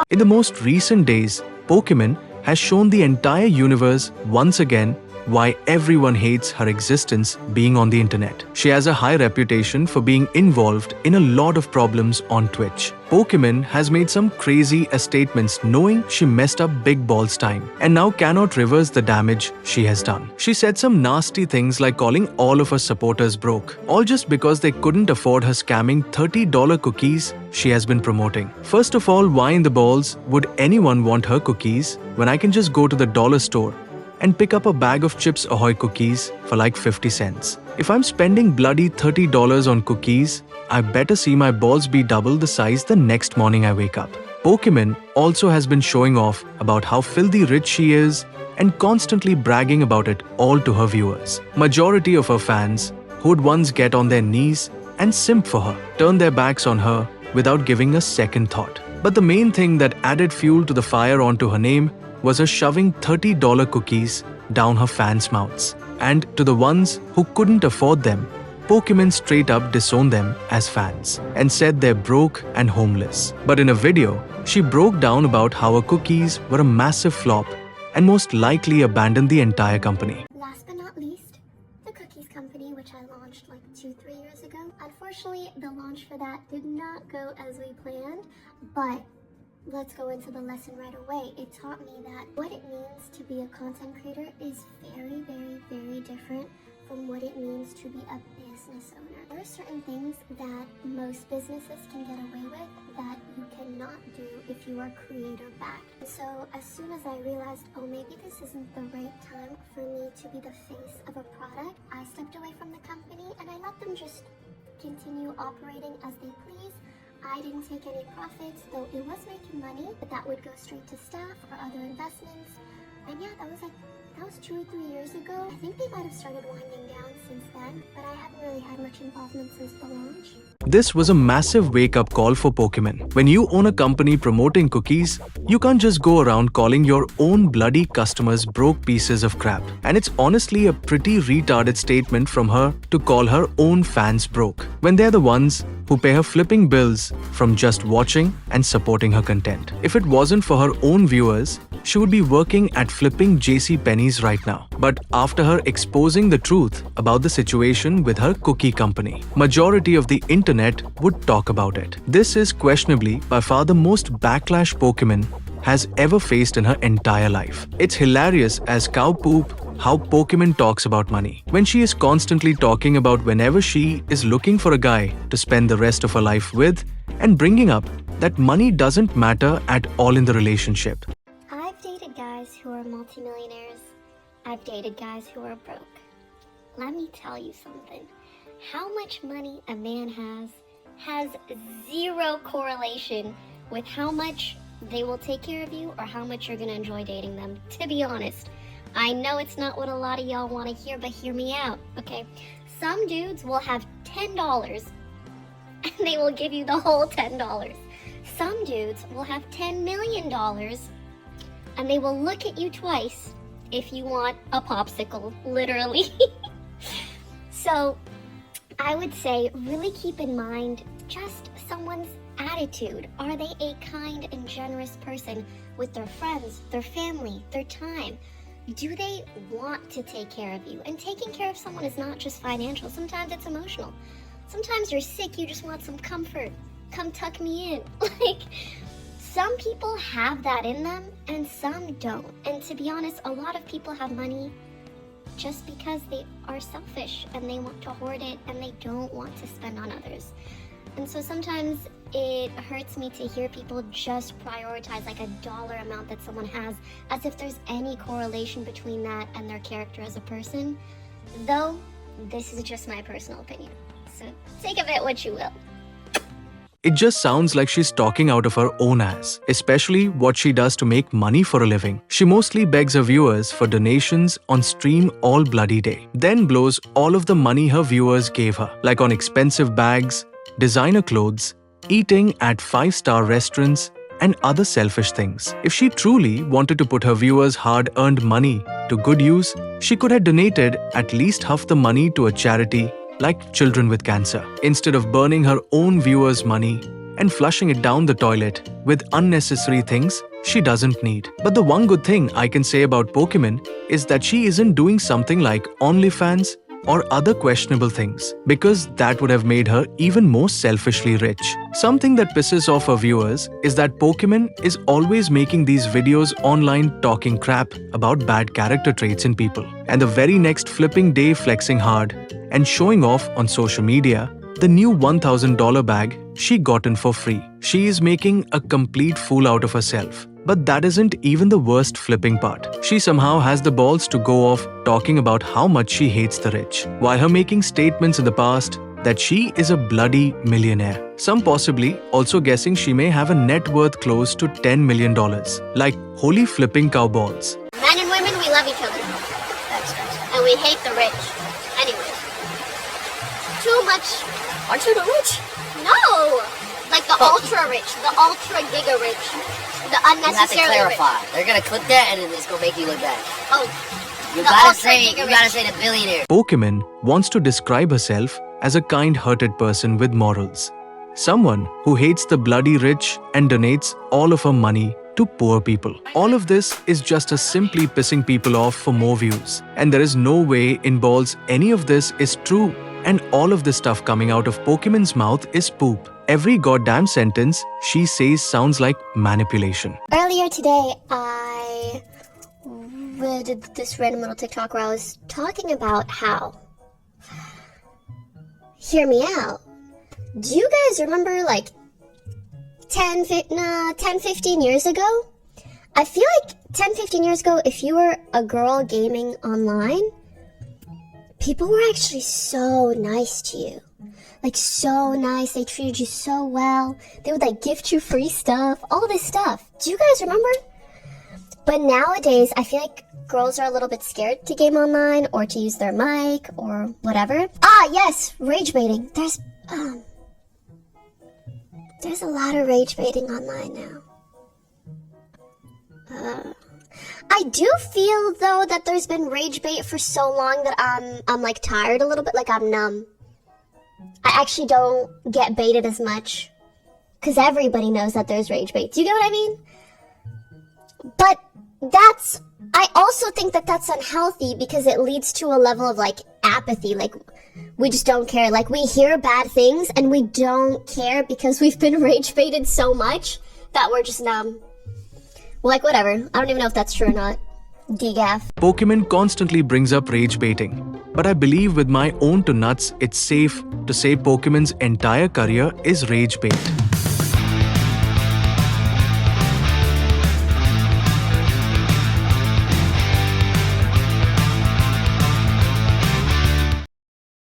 In the most recent days, Pokimane has shown the entire universe once again why everyone hates her existence being on the internet. She has a high reputation for being involved in a lot of problems on Twitch. Pokimane has made some crazy statements knowing she messed up big balls time and now cannot reverse the damage she has done. She said some nasty things like calling all of her supporters broke, all just because they couldn't afford her scamming $30 cookies she has been promoting. First of all, why in the balls would anyone want her cookies when I can just go to the dollar store and pick up a bag of Chips Ahoy cookies for like 50 cents. If I'm spending bloody $30 on cookies, I better see my balls be double the size the next morning I wake up. Pokimane also has been showing off about how filthy rich she is and constantly bragging about it all to her viewers. Majority of her fans, who would once get on their knees and simp for her, turn their backs on her without giving a second thought. But the main thing that added fuel to the fire onto her name was her shoving $30 cookies down her fans' mouths. And to the ones who couldn't afford them, Pokimane straight up disowned them as fans and said they're broke and homeless. But in a video, she broke down about how her cookies were a massive flop and most likely abandoned the entire company. Last but not least, the cookies company, which I launched like 2-3 years ago. Unfortunately, the launch for that did not go as we planned, but let's go into the lesson right away. It taught me that what it means to be a content creator is very, very, very different from what it means to be a business owner. There are certain things that most businesses can get away with that you cannot do if you are creator backed. So as soon as I realized, oh, maybe this isn't the right time for me to be the face of a product, I stepped away from the company and I let them just continue operating as they please. I didn't take any profits, though it was making money, but that would go straight to staff or other investments. And yeah, that was 2 or 3 years ago. I think they might have started winding down since then, but I haven't really had much involvement since the launch. This was a massive wake-up call for Pokimane. When you own a company promoting cookies, you can't just go around calling your own bloody customers broke pieces of crap. And it's honestly a pretty retarded statement from her to call her own fans broke, when they're the ones who pay her flipping bills from just watching and supporting her content. If it wasn't for her own viewers, she would be working at flipping JCPenney's right now. But after her exposing the truth about the situation with her cookie company, majority of the internet would talk about it. This is questionably by far the most backlash Pokimane has ever faced in her entire life. It's hilarious as cow poop how Pokimane talks about money, when she is constantly talking about whenever she is looking for a guy to spend the rest of her life with and bringing up that money doesn't matter at all in the relationship. I've dated guys who are multimillionaires. I've dated guys who are broke. Let me tell you something. How much money a man has zero correlation with how much they will take care of you or how much you're going to enjoy dating them, to be honest. I know it's not what a lot of y'all want to hear, but hear me out, okay? Some dudes will have $10 and they will give you the whole $10. Some dudes will have $10 million and they will look at you twice if you want a popsicle, literally. So I would say really keep in mind just someone's attitude. Are they a kind and generous person with their friends, their family, their time? Do they want to take care of you? And taking care of someone is not just financial. Sometimes it's emotional. Sometimes you're sick, you just want some comfort. Come tuck me in. Like, some people have that in them and some don't. And to be honest, a lot of people have money just because they are selfish and they want to hoard it and they don't want to spend on others. And so sometimes it hurts me to hear people just prioritize like a dollar amount that someone has as if there's any correlation between that and their character as a person. Though, this is just my personal opinion. So take of it what you will. It just sounds like she's talking out of her own ass, especially what she does to make money for a living. She mostly begs her viewers for donations on stream all bloody day, then blows all of the money her viewers gave her, like on expensive bags, designer clothes, eating at 5-star restaurants, and other selfish things. If she truly wanted to put her viewers' hard-earned money to good use, she could have donated at least half the money to a charity like Children with Cancer, instead of burning her own viewers' money and flushing it down the toilet with unnecessary things she doesn't need. But the one good thing I can say about Pokimane is that she isn't doing something like OnlyFans or other questionable things, because that would have made her even more selfishly rich. Something that pisses off her viewers is that Pokimane is always making these videos online talking crap about bad character traits in people, and the very next flipping day flexing hard and showing off on social media the new $1,000 bag she gotten for free. She is making a complete fool out of herself. But that isn't even the worst flipping part. She somehow has the balls to go off talking about how much she hates the rich, while her making statements in the past that she is a bloody millionaire. Some possibly also guessing she may have a net worth close to $10 million. Like, holy flipping cow balls. Men and women, we love each other. And we hate the rich. Anyway. Too much. Aren't you the rich? No! Like the ultra rich, the ultra giga rich. The You have to unnecessarily clarify. rich. They're gonna clip that and it's gonna make you look bad. Oh. You The gotta ultra say giga the billionaire. Pokimane wants to describe herself as a kind-hearted person with morals. Someone who hates the bloody rich and donates all of her money to poor people. All of this is just us simply pissing people off for more views. And there is no way in balls any of this is true. And all of this stuff coming out of Pokimane's mouth is poop. Every goddamn sentence she says sounds like manipulation. Earlier today, I did this random little TikTok where I was talking about how, hear me out, do you guys remember like 10, 15 years ago? I feel like 10, 15 years ago, if you were a girl gaming online, people were actually so nice to you. Like, so nice. They treated you so well. They would, like, gift you free stuff. All this stuff. Do you guys remember? But nowadays, I feel like girls are a little bit scared to game online or to use their mic or whatever. Ah, yes! Rage baiting. There's a lot of rage baiting online now. I do feel, though, that there's been rage bait for so long that I'm like, tired a little bit. Like, I'm numb. I actually don't get baited as much because everybody knows that there's rage bait. Do you get what I mean? But I also think that that's unhealthy because it leads to a level of like apathy. Like, we just don't care. Like, we hear bad things and we don't care because we've been rage baited so much that we're just numb. Like, whatever. I don't even know if that's true or not. DGAF. Pokimane constantly brings up rage baiting, but I believe with my own to nuts, it's safe to say Pokimane's entire career is rage bait.